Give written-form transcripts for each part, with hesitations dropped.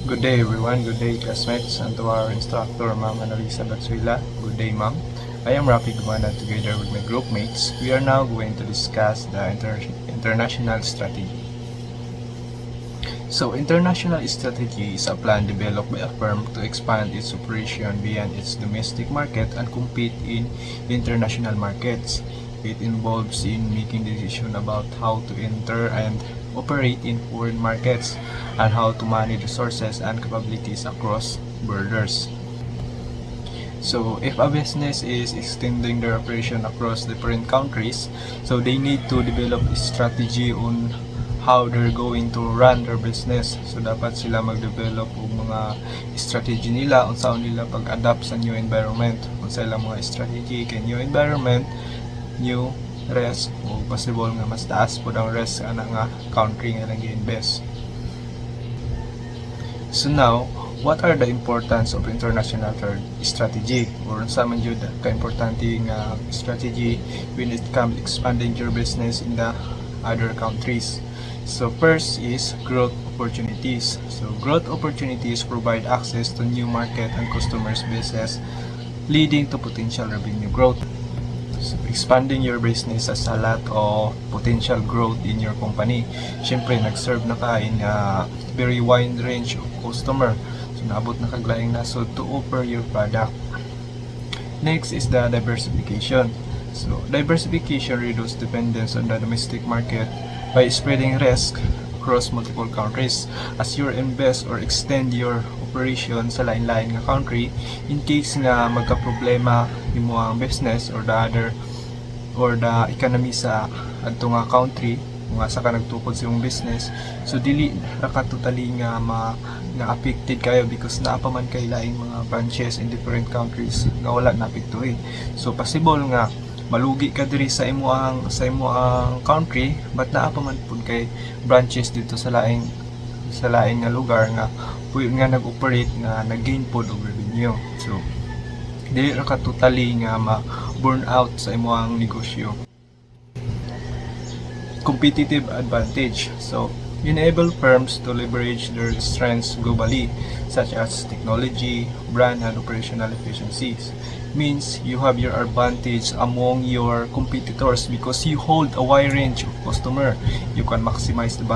Good day everyone, good day classmates, and to our instructor Ma'am Analisa Batsuila. Good day ma'am. I am Rafi Gumana together with my group mates. We are now going to discuss the international strategy. So international strategy is a plan developed by a firm to expand its operation beyond its domestic market and compete in international markets. It involves in making decisions about how to enter and operate in foreign markets and how to manage resources and capabilities across borders. So if a business is extending their operation across different countries, so they need to develop a strategy on how they're going to run their business. So dapat sila mag-develop og mga strategy nila unsaon nila pag-adapt sa new environment. Unsa ilang mga strategy kay new environment, new risk o possible nga mas taas pud ang risk ana nga country nga nang gi-invest. So now, what are the importance of international strategy, or unsa man jud ka-importante nga strategy when it comes expanding your business in the other countries? So first is growth opportunities. So growth opportunities provide access to new market and customers bases, leading to potential revenue growth. So, expanding your business has a lot of potential growth in your company. Siyempre, nag-serve na ka in a very wide range of customer. So, naabot na kaglaing nasod to offer your product. Next is the diversification. So, diversification reduces dependence on the domestic market by spreading risk across multiple countries. As you invest or extend your operation sa lain-lain nga country, in case nga magka-problema imo ang business or the economy sa adto nga country, nga sa ka nagtukod sa imong business, so dili ra ka totally nga affected kayo because naa pa man kay laing mga branches in different countries nga wala naapektuhi. So possible nga malugi ka diri sa imo ang country, but naa pa man pud kay branches dito sa laing nga lugar nga pwede nga nag-operate nga nag-gain pod og revenue. So dili ra ka totally nga ma-burn out sa imo ang negosyo. Competitive advantage. So enable firms to leverage their strengths globally, such as technology, brand, and operational efficiencies. Means you have your advantage among your competitors because you hold a wide range of customer. You can maximize the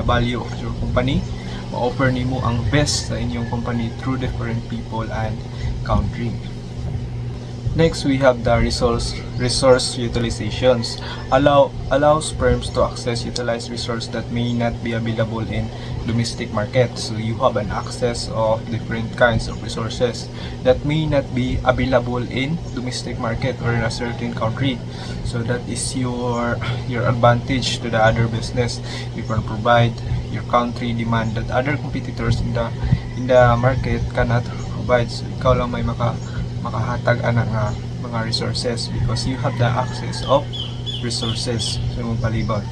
value of your company. Ma-offer nimo ang best sa inyong company through different people and country. Next, we have the resource utilizations. Allows firms to utilize resources that may not be available in domestic market. So you have an access of different kinds of resources that may not be available in domestic market or in a certain country. So that is your advantage to the other business. You can provide your country demand that other competitors in the market cannot provide. So ikaw lang may makahatag ana nga mga resources because you have the access of resources sa imong palibot.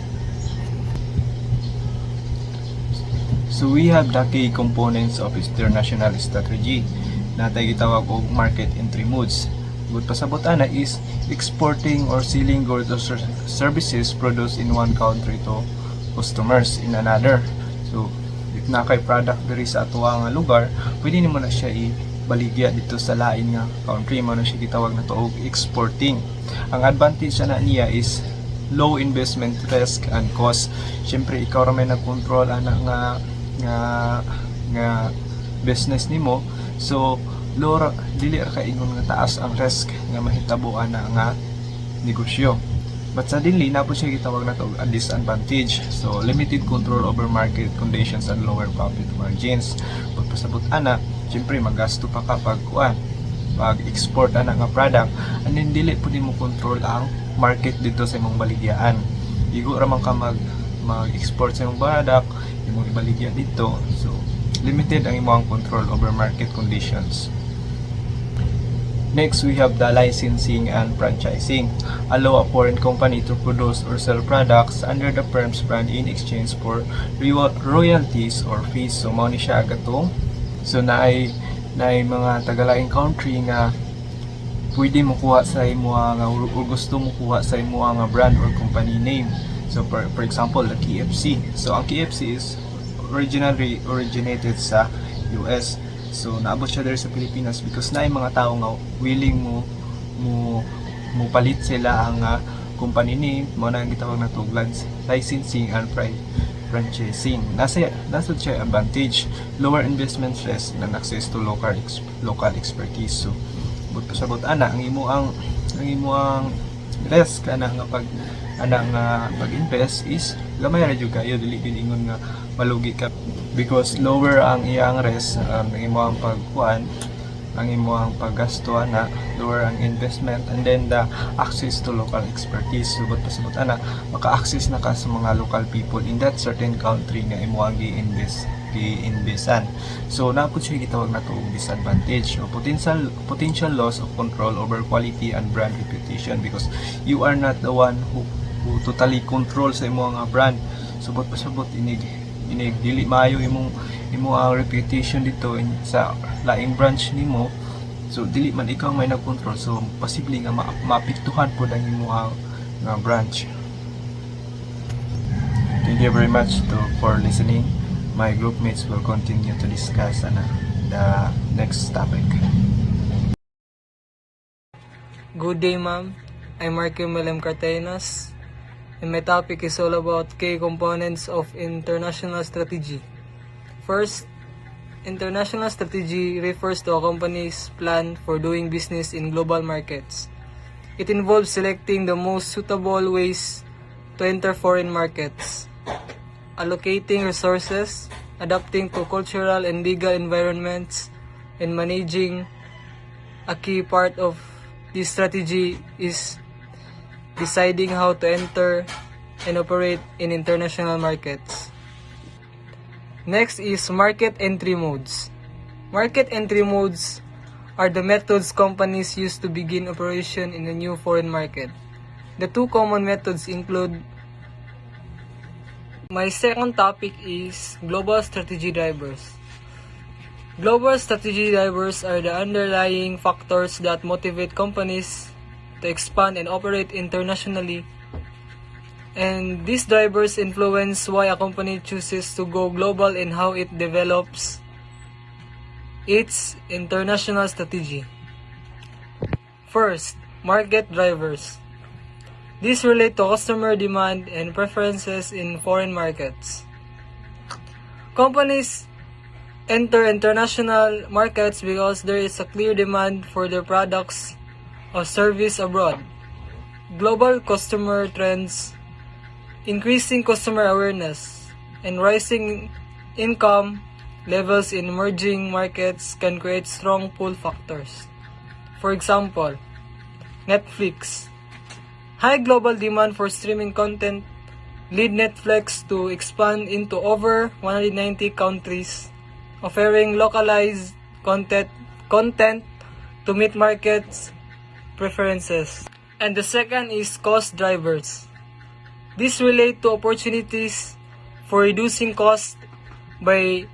So we have the key components of international strategy na tayo gitawag og market entry modes. Good pasabot ana is exporting or selling goods or services produced in one country to customers in another. So if na kay product diri sa atuwa nga lugar, pwede nimo na siya baligya dito sa lain nga country, mo na siya gitawag na to og exporting. Ang advantage na niya is low investment risk and cost. Siyempre ikaw ra may nag-control ana nga business nimo, so dili ra kaingon nga taas ang risk nga mahitabo ana nga negosyo. But suddenly na po siya gitawag na to a disadvantage. So limited control over market conditions and lower profit margins. Pagpasabot ana, siyempre magasto pa ka pag-export ana nga product, and then dili pud mo control ang market dito sa imong baligyaan. Igo ra man ka mag-export sa imong product, imong ibaligya dito. So limited ang imong control over market conditions. Next, we have the licensing and franchising. Allow a foreign company to produce or sell products under the firm's brand in exchange for royalties or fees. So mao ni siya agatong. So naay mga tagalaing country nga pwede mo kuha sa imo nga o gusto mo kuha sa imo nga brand or company name. So for example, the KFC. So ang KFC is originally originated sa US. So naabot siya dito sa Pilipinas because na yung mga tao nga willing mo palit sila ang company name mo na ang gitawag na to licensing and franchising. Nasa siya advantage, lower investment risk and access to local expertise. So but pasabot ana ang imo ang risk ana nga pag-invest is gamay ra jud kayo, dili gid ingon nga malugi ka because lower ang iyang risk, ang imo ang pagkuan, ang imo ang paggasto ana, lower ang investment, and then the access to local expertise. So pasabot ana maka-access na ka sa mga local people in that certain country nga imo ang gi-investan. So napud siya gitawag na to disadvantage o potential loss of control over quality and brand reputation because you are not the one who totally control sa imo nga brand. So pasabot inig dili maayo imo ang reputation dito sa laing branch nimo. So dili man ikaw may nag-control, so posible nga maapektuhan po ang imo nga branch. Thank you very much for listening. My group mates will continue to discuss the next topic. Good day, ma'am. I'm Marky Melem Cartenas, and my topic is all about key components of international strategy. First, international strategy refers to a company's plan for doing business in global markets. It involves selecting the most suitable ways to enter foreign markets, allocating resources, adapting to cultural and legal environments, and managing. A key part of this strategy is deciding how to enter and operate in international markets. Next is market entry modes. Market entry modes are the methods companies use to begin operation in a new foreign market. The two common methods include. My second topic is global strategy drivers. Global strategy drivers are the underlying factors that motivate companies to expand and operate internationally. And these drivers influence why a company chooses to go global and how it develops its international strategy. First, market drivers. These relate to customer demand and preferences in foreign markets. Companies enter international markets because there is a clear demand for their products or service abroad. Global customer trends, increasing customer awareness, and rising income levels in emerging markets can create strong pull factors. For example, Netflix. High global demand for streaming content lead Netflix to expand into over 190 countries, offering localized content to meet markets' preferences. And the second is cost drivers. These relate to opportunities for reducing cost by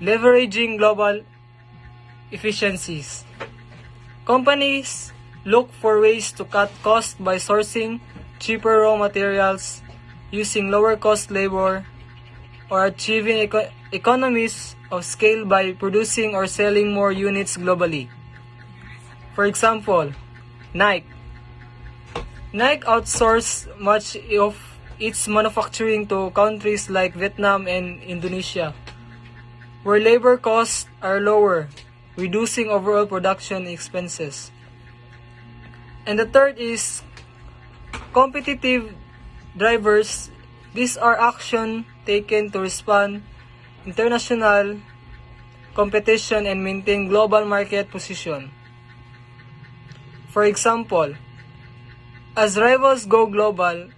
leveraging global efficiencies. Companies look for ways to cut costs by sourcing cheaper raw materials, using lower cost labor, or achieving economies of scale by producing or selling more units globally. For example, Nike. Nike outsourced much of its manufacturing to countries like Vietnam and Indonesia, where labor costs are lower, reducing overall production expenses. And the third is competitive drivers. These are action taken to respond international competition and maintain global market position. For example, as rivals go global,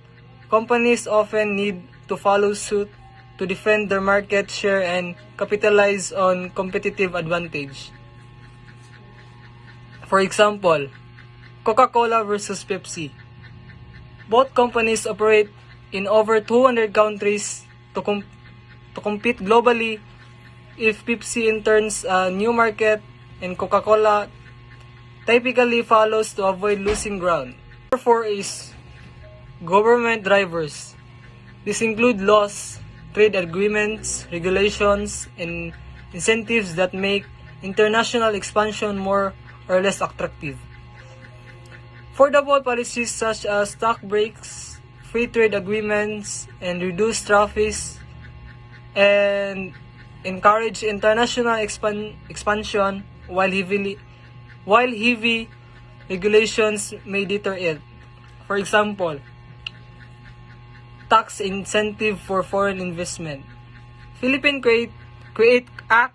companies often need to follow suit to defend their market share and capitalize on competitive advantage. For example, Coca-Cola versus Pepsi. Both companies operate in over 200 countries to compete globally. If Pepsi enters a new market and Coca-Cola typically follows to avoid losing ground. Number 4 is government drivers. These include laws, trade agreements, regulations, and incentives that make international expansion more or less attractive. Affordable policies such as tax breaks, free trade agreements, and reduced tariffs and encourage international expansion while heavy regulations may deter it. For example, tax incentive for foreign investment. Philippine Create Act,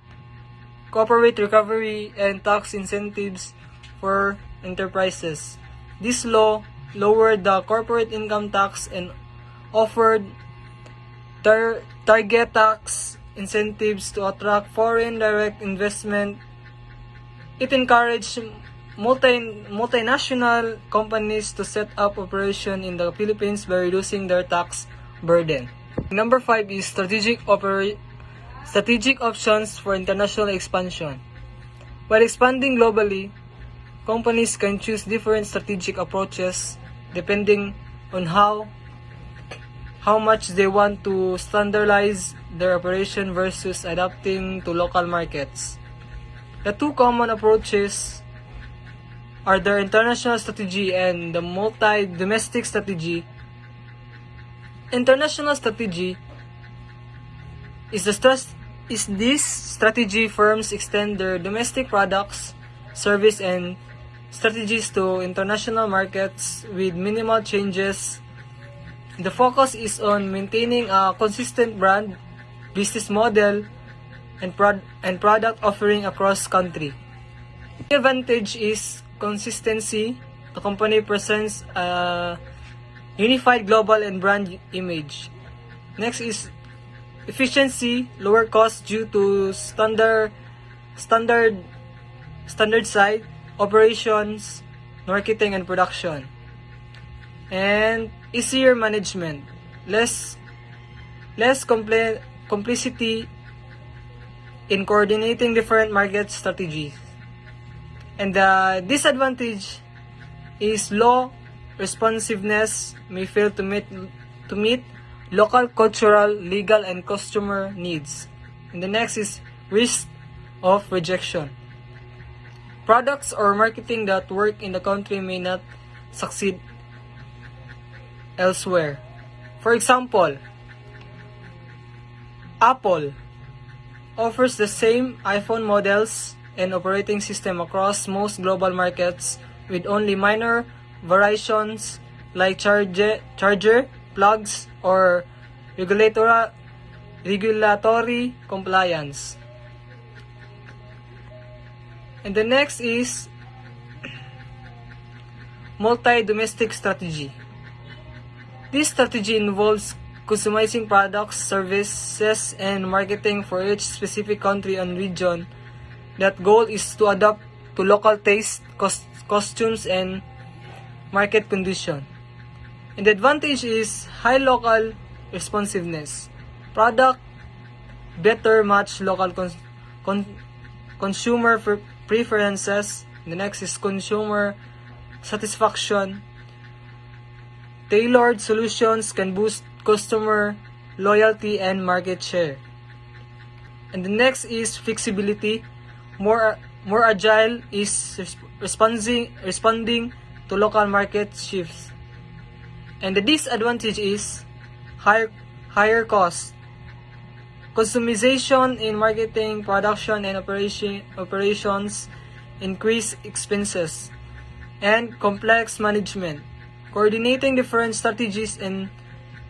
corporate recovery, and tax incentives for enterprises. This law lowered the corporate income tax and offered target tax incentives to attract foreign direct investment. It encouraged multinational companies to set up operation in the Philippines by reducing their tax burden. Number 5 is strategic options for international expansion. While expanding globally, companies can choose different strategic approaches depending on how much they want to standardize their operation versus adapting to local markets. The two common approaches are the international strategy and the multi-domestic strategy. International strategy is this strategy firms extend their domestic products, service, and strategies to international markets with minimal changes. The focus is on maintaining a consistent brand, business model, and product offering across country. The advantage is consistency. The company presents a unified global and brand image. Next is efficiency, lower cost due to standard side operations, marketing, and production. And easier management, less complexity in coordinating different market strategies. And the disadvantage is low responsiveness, may fail to meet local cultural, legal, and customer needs. And the next is risk of rejection. Products or marketing that work in the country may not succeed elsewhere. For example, Apple offers the same iPhone models and operating system across most global markets with only minor variations like charger plugs or regulatory compliance. And the next is multi-domestic strategy. This strategy involves customizing products, services, and marketing for each specific country and region. That goal is to adapt to local taste, costumes, and market condition. And the advantage is high local responsiveness. Product better match local consumer preferences. The next is consumer satisfaction. Tailored solutions can boost customer loyalty and market share. And the next is flexibility. More agile is responding to local market shifts. And the disadvantage is higher cost. Customization in marketing, production, and operations increase expenses. And complex management. Coordinating different strategies and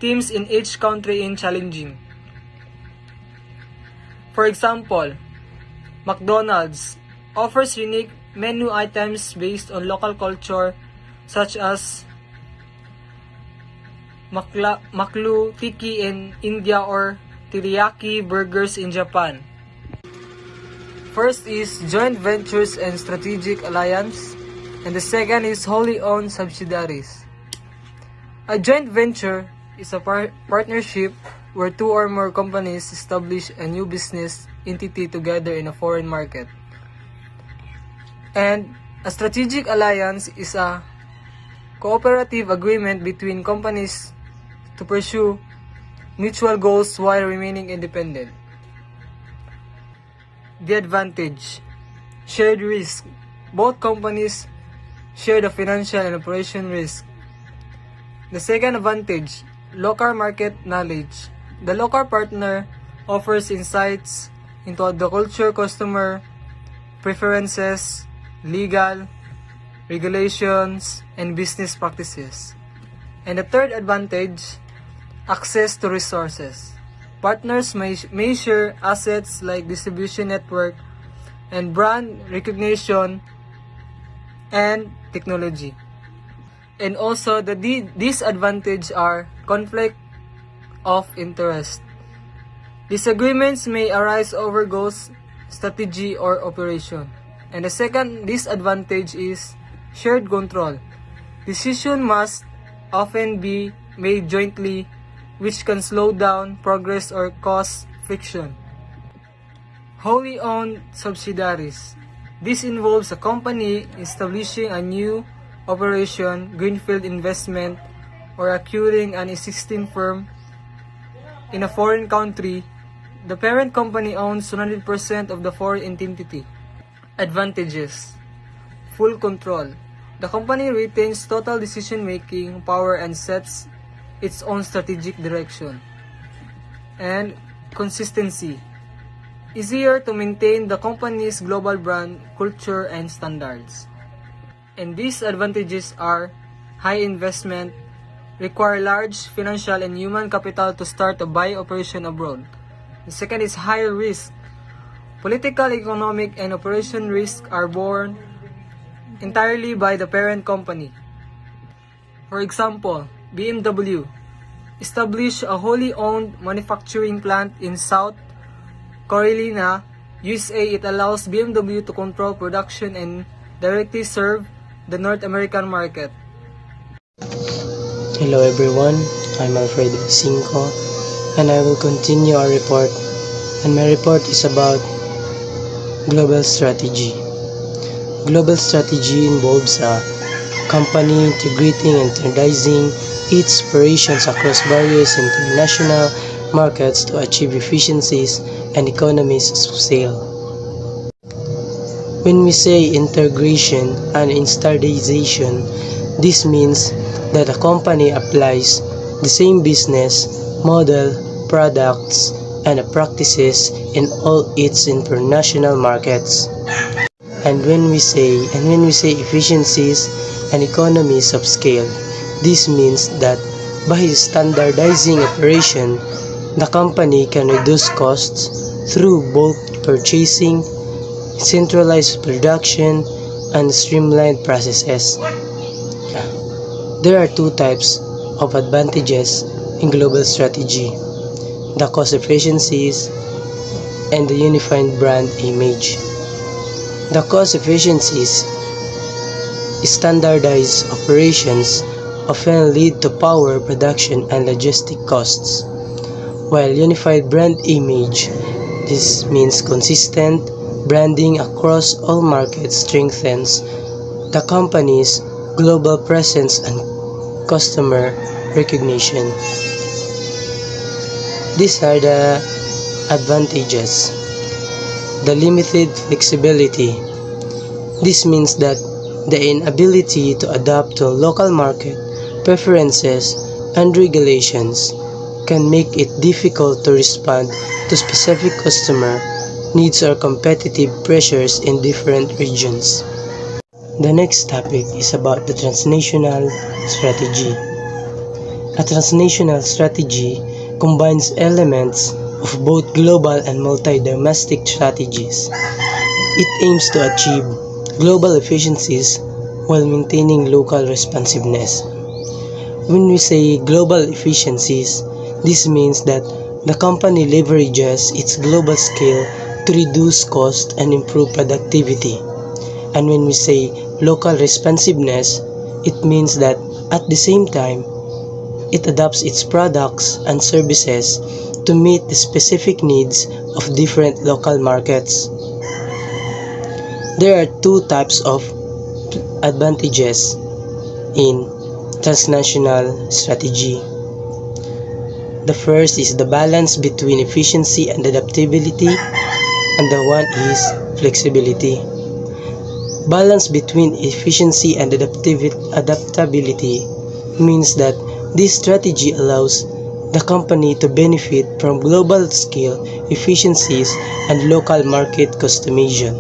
teams in each country is challenging. For example, McDonald's offers unique menu items based on local culture such as maklu tiki in India or teriyaki burgers in Japan. First is joint ventures and strategic alliance, and the second is wholly owned subsidiaries. A joint venture is a partnership where two or more companies establish a new business entity together in a foreign market. And a strategic alliance is a cooperative agreement between companies to pursue mutual goals while remaining independent. The advantage: shared risk. Both companies share the financial and operation risk. The second advantage: local market knowledge. The local partner offers insights into the culture, customer preferences, legal, regulations, and business practices. And the third advantage: access to resources. Partners may share assets like distribution network and brand recognition and technology. And also, the disadvantage are conflict of interest. Disagreements may arise over goals, strategy, or operation. And the second disadvantage is shared control. Decision must often be made jointly, which can slow down progress or cause friction. Wholly owned subsidiaries. This involves a company establishing a new operation, greenfield investment, or acquiring an existing firm in a foreign country. The parent company owns 100% of the foreign entity. Advantages: full control. The company retains total decision-making power and sets its own strategic direction. And consistency. Easier to maintain the company's global brand, culture, and standards. And these advantages are high investment, require large financial and human capital to start a buy operation abroad. The second is higher risk. Political, economic, and operation risks are borne entirely by the parent company. For example, BMW established a wholly owned manufacturing plant in South Carolina, USA. It allows BMW to control production and directly serve the North American market. Hello everyone, I'm Alfredo Cinco and I will continue our report, and my report is about global strategy. Global strategy involves a company integrating and standardizing its operations across various international markets to achieve efficiencies and economies of scale. When we say integration and standardization, this means that a company applies the same business model, products, and practices in all its international markets. And when we say efficiencies and economies of scale, this means that by standardizing operation, the company can reduce costs through bulk purchasing, centralized production, and streamlined processes. There are two types of advantages in global strategy: the cost efficiencies and the unified brand image. The cost efficiencies: standardized operations often lead to power, production, and logistic costs, while unified brand image, this means consistent branding across all markets, strengthens the company's global presence and customer recognition. These are the advantages. The limited flexibility. This means that the inability to adapt to local market preferences and regulations can make it difficult to respond to specific customer needs or competitive pressures in different regions. The next topic is about the transnational strategy. A transnational strategy combines elements of both global and multi-domestic strategies. It aims to achieve global efficiencies while maintaining local responsiveness. When we say global efficiencies, this means that the company leverages its global scale to reduce cost and improve productivity. And when we say local responsiveness, it means that at the same time, it adapts its products and services to meet the specific needs of different local markets. There are two types of advantages in transnational strategy. The first is the balance between efficiency and adaptability, and the one is flexibility. Balance between efficiency and adaptability means that this strategy allows the company to benefit from global scale efficiencies and local market customization.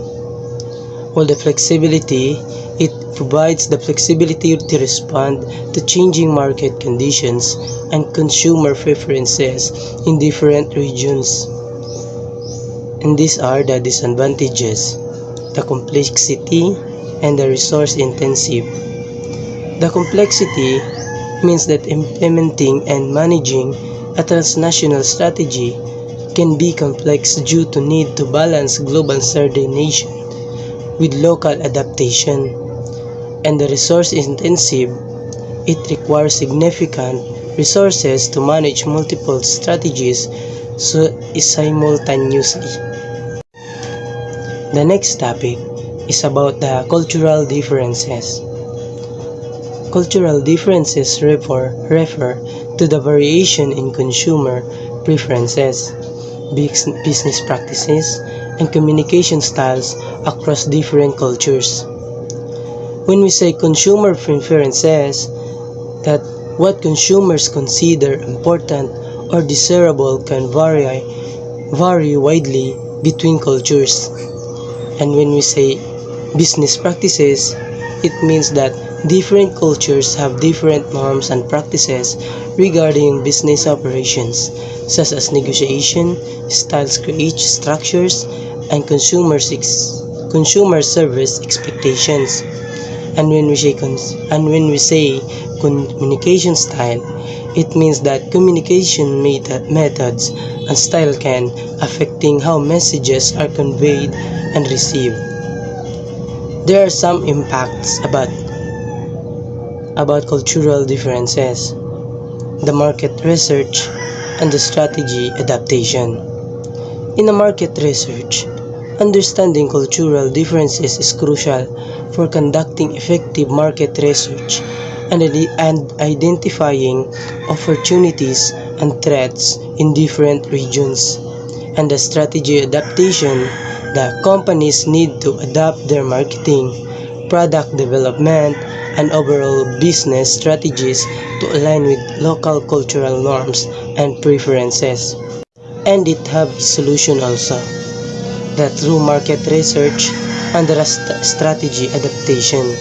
While the flexibility, it provides the flexibility to respond to changing market conditions and consumer preferences in different regions. And these are the disadvantages: the complexity and the resource intensive. The complexity means that implementing and managing a transnational strategy can be complex due to need to balance global coordination with local adaptation. And the resource intensive, it requires significant resources to manage multiple strategies simultaneously. The next topic is about the cultural differences. Cultural differences refer to the variation in consumer preferences, business practices, and communication styles across different cultures. When we say consumer preferences, that what consumers consider important or desirable can vary widely between cultures. And when we say business practices, it means that different cultures have different norms and practices regarding business operations, such as negotiation, styles, create structures, and consumer service expectations. And when we say communication style, it means that communication methods and style can affecting how messages are conveyed and received. There are some impacts about cultural differences: the market research and the strategy adaptation. In a market research, understanding cultural differences is crucial for conducting effective market research and identifying opportunities and threats in different regions. And the strategy adaptation, the companies need to adapt their marketing, product development, and overall business strategies to align with local cultural norms and preferences. And it have solution also, that through market research and the strategy adaptation.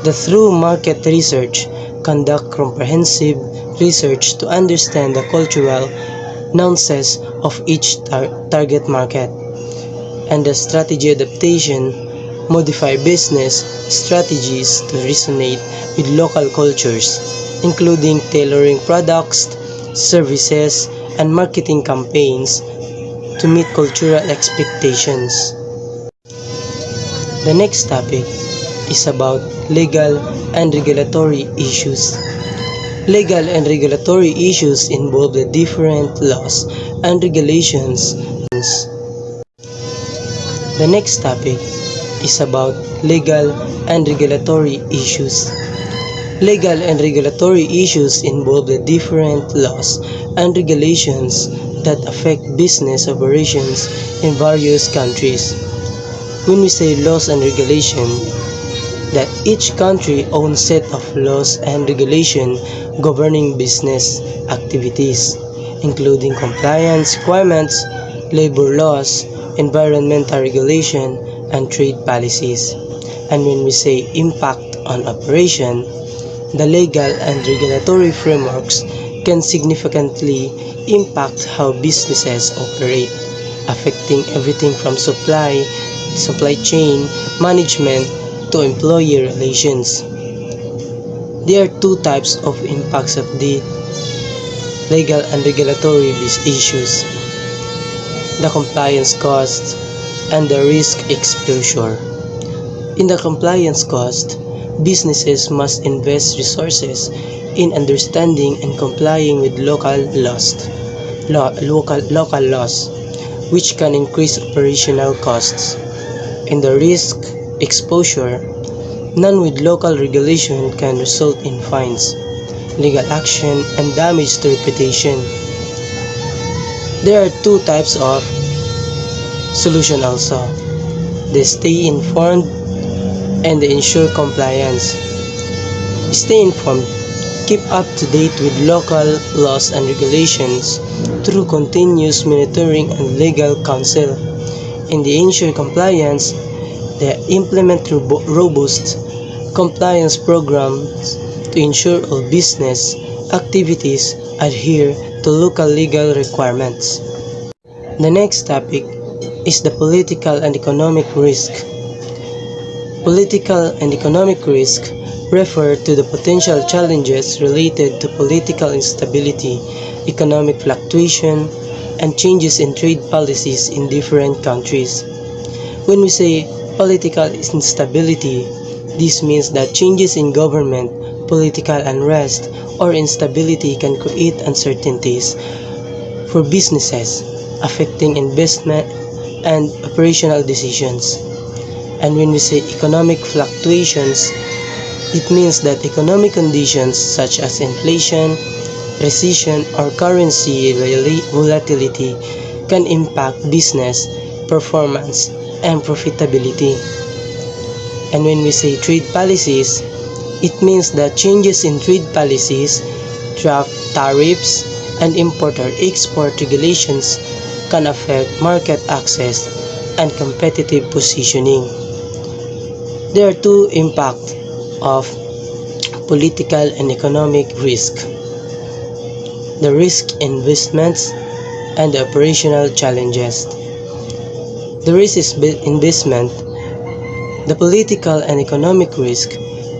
The through market research conduct comprehensive research to understand the cultural nuances of each target market. And the strategy adaptation modify business strategies to resonate with local cultures, including tailoring products, services, and marketing campaigns to meet cultural expectations. The next topic is about legal and regulatory issues. Legal and regulatory issues involve the different laws and regulations. The next topic is about legal and regulatory issues. Legal and regulatory issues involve the different laws and regulations that affect business operations in various countries. When we say laws and regulation, that each country owns set of laws and regulation governing business activities, including compliance requirements, labor laws, environmental regulation, and trade policies. And when we say impact on operation, the legal and regulatory frameworks can significantly impact how businesses operate, affecting everything from supply chain management to employee relations. There are two types of impacts of the legal and regulatory issues: the compliance cost and the risk exposure. In the compliance cost, businesses must invest resources in understanding and complying with local laws, which can increase operational costs. In the risk exposure, none with local regulation can result in fines, legal action, and damage to reputation. There are two types of solution also: the stay informed and the ensure compliance. Stay informed. Keep up to date with local laws and regulations through continuous monitoring and legal counsel. In the ensure compliance, they implement robust compliance programs to ensure all business activities adhere to local legal requirements. The next topic is the political and economic risk. Political and economic risk refer to the potential challenges related to political instability, economic fluctuation, and changes in trade policies in different countries. When we say political instability, this means that changes in government, political unrest, or instability can create uncertainties for businesses, affecting investment and operational decisions. And when we say economic fluctuations, it means that economic conditions such as inflation, recession, or currency volatility can impact business performance and profitability. And when we say trade policies, it means that changes in trade policies, tariffs, and import or export regulations can affect market access and competitive positioning. There are two impacts of political and economic risk: the risk investments and the operational challenges. The risk is investment. The political and economic risk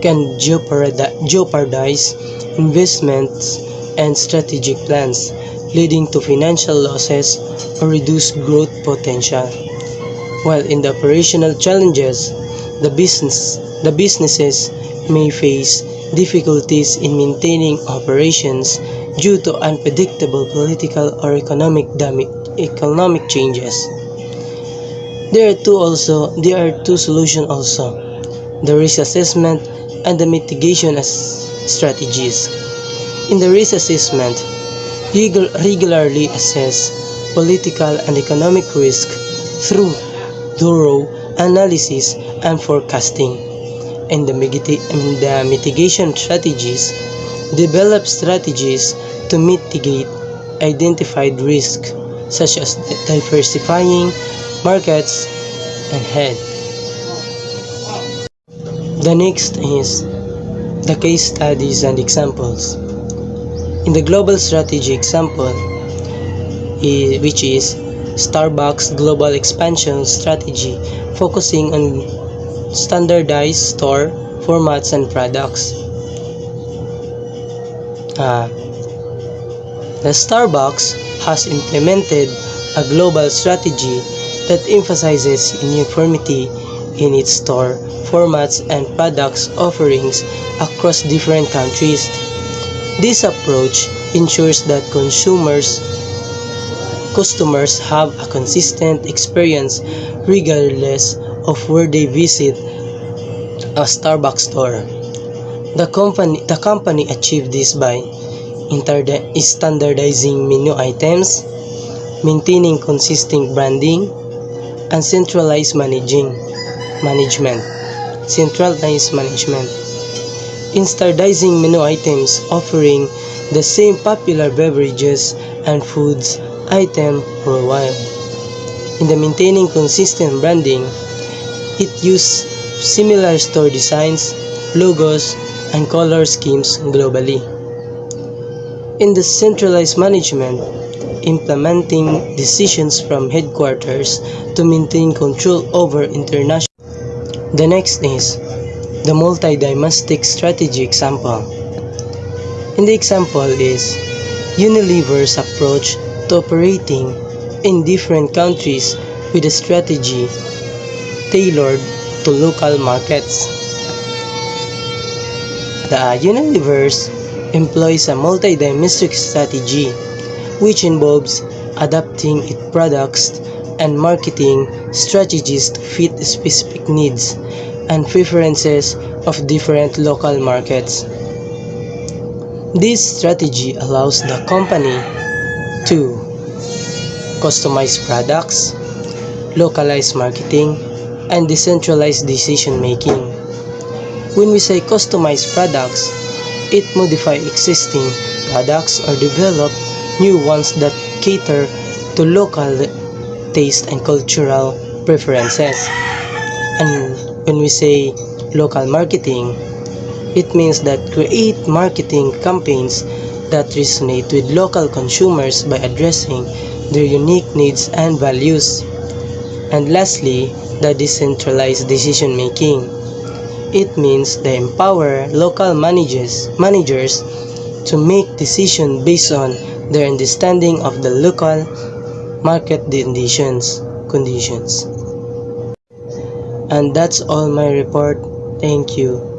can jeopardize investments and strategic plans, leading to financial losses or reduced growth potential. While in the operational challenges, the businesses may face difficulties in maintaining operations due to unpredictable political or economic changes. There are two solutions also: the risk assessment and the mitigation strategies. In the risk assessment, regularly assess political and economic risk through thorough analysis and forecasting. In the mitigation strategies, develop strategies to mitigate identified risks, such as diversifying markets and hedge. The next is the case studies and examples. In the global strategy example, which is Starbucks Global Expansion Strategy, focusing on standardized store formats and products. The Starbucks has implemented a global strategy that emphasizes uniformity in its store formats and products offerings across different countries. This approach ensures that customers have a consistent experience regardless of where they visit a Starbucks store. The company achieved this by standardizing menu items, maintaining consistent branding, and centralized management. In standardizing menu items, offering the same popular beverages and foods item worldwide. In the maintaining consistent branding, it used similar store designs, logos, and color schemes globally. In the centralized management, implementing decisions from headquarters to maintain control over international. The next is the multi-domestic strategy example. In the example is Unilever's approach to operating in different countries with a strategy tailored to local markets. The Unilever's employs a multi-domestic strategy which involves adapting its products and marketing strategies to fit specific needs and preferences of different local markets. This strategy allows the company to customize products, localize marketing, and decentralize decision making. When we say customize products, it modify existing products or develop new ones that cater to local taste and cultural preferences. And when we say local marketing, it means that create marketing campaigns that resonate with local consumers by addressing their unique needs and values. And lastly, the decentralized decision making. It means they empower local managers to make decisions based on their understanding of the local market conditions. And that's all my report. Thank you.